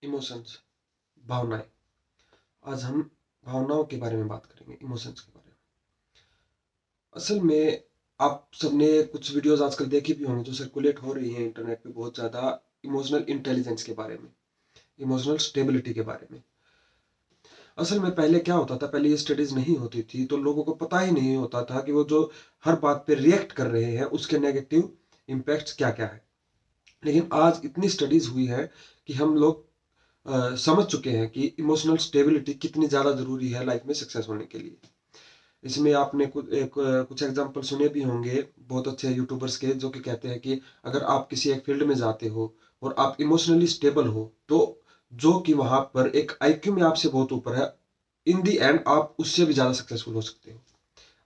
Emotions, भावनाएं। आज हम भावनाओं के बारे में बात करेंगे, इमोशंस के बारे में। असल में आप सबने कुछ वीडियोस आजकल देखी भी होंगी जो सर्कुलेट हो रही हैं इंटरनेट पे बहुत ज़्यादा, इमोशनल इंटेलिजेंस के बारे में, इमोशनल स्टेबिलिटी के बारे में। असल में पहले क्या होता था, पहले ये स्टडीज नहीं होती थी तो लोगों को पता ही नहीं होता था कि वो जो हर बात पे रिएक्ट कर रहे हैं उसके नेगेटिव इम्पैक्ट्स क्या क्या है। लेकिन आज इतनी स्टडीज हुई है कि हम लोग समझ चुके हैं कि इमोशनल स्टेबिलिटी कितनी ज़्यादा ज़रूरी है लाइफ में सक्सेस होने के लिए। इसमें आपने कुछ एग्जांपल सुने भी होंगे बहुत अच्छे यूट्यूबर्स के, जो कि कहते हैं कि अगर आप किसी एक फील्ड में जाते हो और आप इमोशनली स्टेबल हो तो जो कि वहां पर एक आईक्यू में आपसे बहुत ऊपर है, इन दी एंड आप उससे भी ज़्यादा सक्सेसफुल हो सकते हो।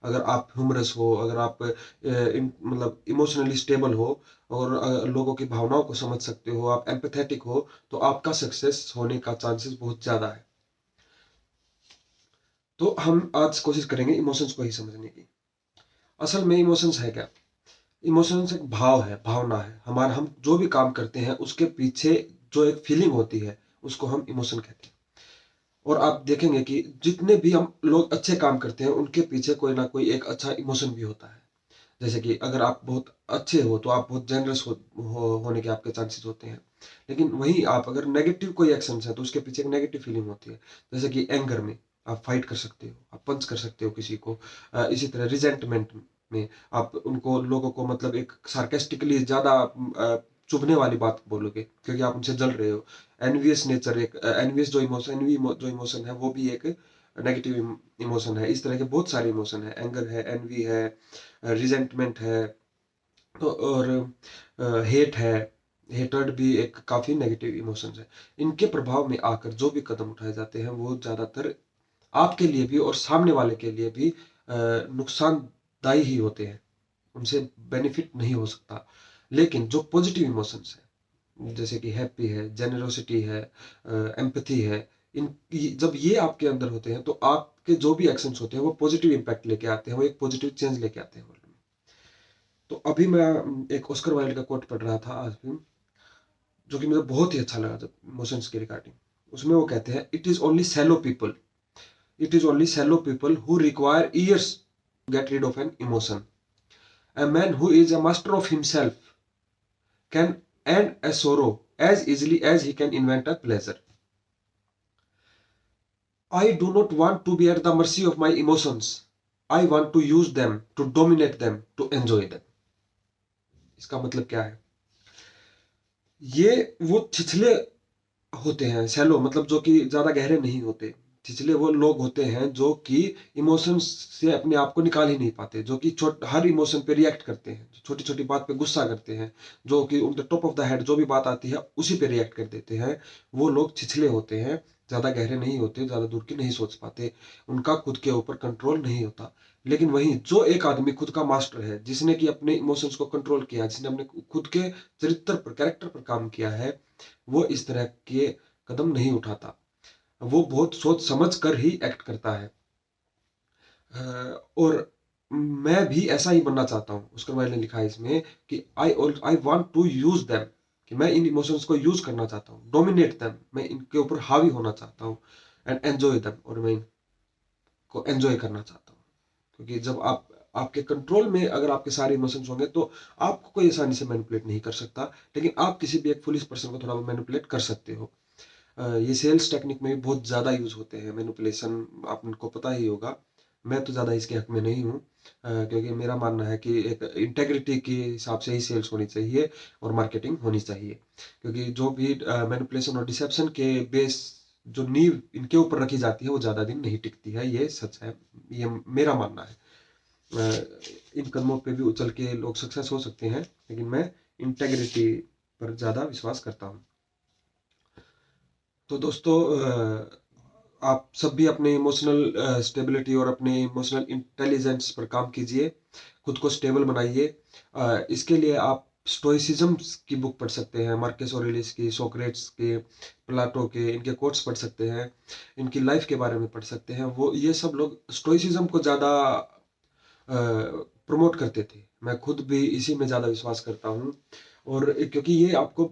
अगर आप ह्यूमरस हो, अगर आप मतलब इमोशनली स्टेबल हो और लोगों की भावनाओं को समझ सकते हो, आप एम्पैथेटिक हो, तो आपका सक्सेस होने का चांसेस बहुत ज़्यादा है। तो हम आज कोशिश करेंगे इमोशंस को ही समझने की। असल में इमोशंस है क्या? इमोशंस एक भाव है, भावना है। हमारा हम जो भी काम करते हैं उसके पीछे जो एक फीलिंग होती है उसको हम इमोशन कहते हैं। और आप देखेंगे कि जितने भी हम लोग अच्छे काम करते हैं उनके पीछे कोई ना कोई एक अच्छा इमोशन भी होता है। जैसे कि अगर आप बहुत अच्छे हो तो आप बहुत जेनरस होने के आपके चांसेस होते हैं। लेकिन वही आप अगर नेगेटिव कोई एक्शन है तो उसके पीछे एक नेगेटिव फीलिंग होती है। जैसे कि एंगर में आप फाइट कर सकते हो, आप पंच कर सकते हो किसी को। इसी तरह रिजेंटमेंट में आप उनको लोगों को मतलब एक सार्केस्टिकली ज्यादा चुभने वाली बात बोलोगे क्योंकि आप उनसे जल रहे हो। एनवियस नेचर, एक एनवियस जो इमोशन, एनवी जो इमोशन है वो भी एक नेगेटिव इमोशन है। इस तरह के बहुत सारे इमोशन है, एंगर है, एनवी है, रिजेंटमेंट है, तो और हेट है। हेटर्ड भी एक काफी नेगेटिव इमोशंस है। इनके प्रभाव में आकर जो भी कदम उठाए जाते हैं वो ज्यादातर आपके लिए भी और सामने वाले के लिए भी नुकसानदायी ही होते हैं, उनसे बेनिफिट नहीं हो सकता। लेकिन जो पॉजिटिव इमोशंस है जैसे कि हैप्पी है, जेनरोसिटी है, एम्पैथी है, इन जब ये आपके अंदर होते हैं तो आपके जो भी एक्शंस होते हैं वो पॉजिटिव इम्पैक्ट लेके आते हैं, वो एक पॉजिटिव चेंज लेके आते हैं। तो अभी मैं एक ऑस्कर वाइल्ड का कोट पढ़ रहा था आज भी, जो कि मुझे बहुत ही अच्छा लगा जब इमोशंस के रिगार्डिंग। उसमें वो कहते हैं, it is only shallow people, it is only shallow people who require years to get rid of an emotion. A man who is a master of himself can end a sorrow as easily as he can invent a pleasure. I do not want to be at the mercy of my emotions. I want to use them, to dominate them, to enjoy them. इसका मतलब क्या है? ये वो छिछले होते हैं, Cello मतलब जो कि ज्यादा गहरे नहीं होते। छिछले वो लोग होते हैं जो कि इमोशंस से अपने आप को निकाल ही नहीं पाते, जो कि हर इमोशन पे रिएक्ट करते हैं, छोटी छोटी बात पे गुस्सा करते हैं, जो कि उन the top of the head जो भी बात आती है उसी पे रिएक्ट कर देते हैं। वो लोग छिछले होते हैं, ज्यादा गहरे नहीं होते, ज्यादा दूर की नहीं सोच पाते, उनका खुद के ऊपर कंट्रोल नहीं होता। लेकिन वहीं जो एक आदमी खुद का मास्टर है, जिसने कि अपने इमोशंस को कंट्रोल किया, जिसने अपने खुद के चरित्र पर, कैरेक्टर पर काम किया है, वो इस तरह के कदम नहीं उठाता। वो बहुत सोच समझ कर ही एक्ट करता है। और मैं भी ऐसा ही बनना चाहता हूँ। उसके बाद ने लिखा है इसमें कि I want to use them, कि मैं इन इमोशंस को यूज करना चाहता हूँ, डोमिनेट देम, मैं इनके ऊपर हावी होना चाहता हूँ, एंड एंजॉय देम, और मैं इनको एंजॉय करना चाहता हूँ। क्योंकि जब आप आपके कंट्रोल में अगर आपके सारे इमोशंस होंगे तो आपको कोई आसानी से मैनिपुलेट नहीं कर सकता। लेकिन आप किसी भी एक फुलिश पर्सन को थोड़ा मैनिपुलेट कर सकते हो। ये सेल्स टेक्निक में भी बहुत ज़्यादा यूज होते हैं मैनिपुलेशन, आपको पता ही होगा। मैं तो ज़्यादा इसके हक में नहीं हूँ, क्योंकि मेरा मानना है कि एक इंटेग्रिटी के हिसाब से ही सेल्स होनी चाहिए और मार्केटिंग होनी चाहिए। क्योंकि जो भी मैनिपुलेशन और डिसेप्शन के बेस जो नींव इनके ऊपर रखी जाती है वो ज़्यादा दिन नहीं टिकती है, ये सच है, ये मेरा मानना है। इन कदमों पे भी उछल के लोग सक्सेस हो सकते हैं, लेकिन मैं इंटेग्रिटी पर ज़्यादा विश्वास करता हूँ। तो दोस्तों, आप सब भी अपने इमोशनल स्टेबिलिटी और अपने इमोशनल इंटेलिजेंस पर काम कीजिए, खुद को स्टेबल बनाइए। इसके लिए आप स्टोइसिज्म की बुक पढ़ सकते हैं, मार्कस ऑरेलियस की, सोक्रेट्स के, प्लाटो के, इनके कोट्स पढ़ सकते हैं, इनकी लाइफ के बारे में पढ़ सकते हैं। वो ये सब लोग स्टोइसिज्म को ज़्यादा प्रमोट करते थे। मैं खुद भी इसी में ज़्यादा विश्वास करता हूँ, और क्योंकि ये आपको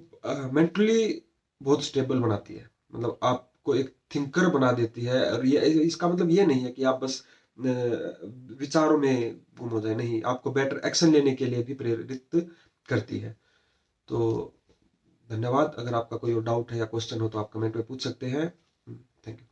मेंटली बहुत स्टेबल बनाती है। मतलब आपको एक थिंकर बना देती है। और ये इसका मतलब ये नहीं है कि आप बस विचारों में गुम हो जाए, नहीं, आपको बेटर एक्शन लेने के लिए भी प्रेरित करती है। तो धन्यवाद। अगर आपका कोई डाउट है या क्वेश्चन हो तो आप कमेंट में पूछ सकते हैं। Thank you.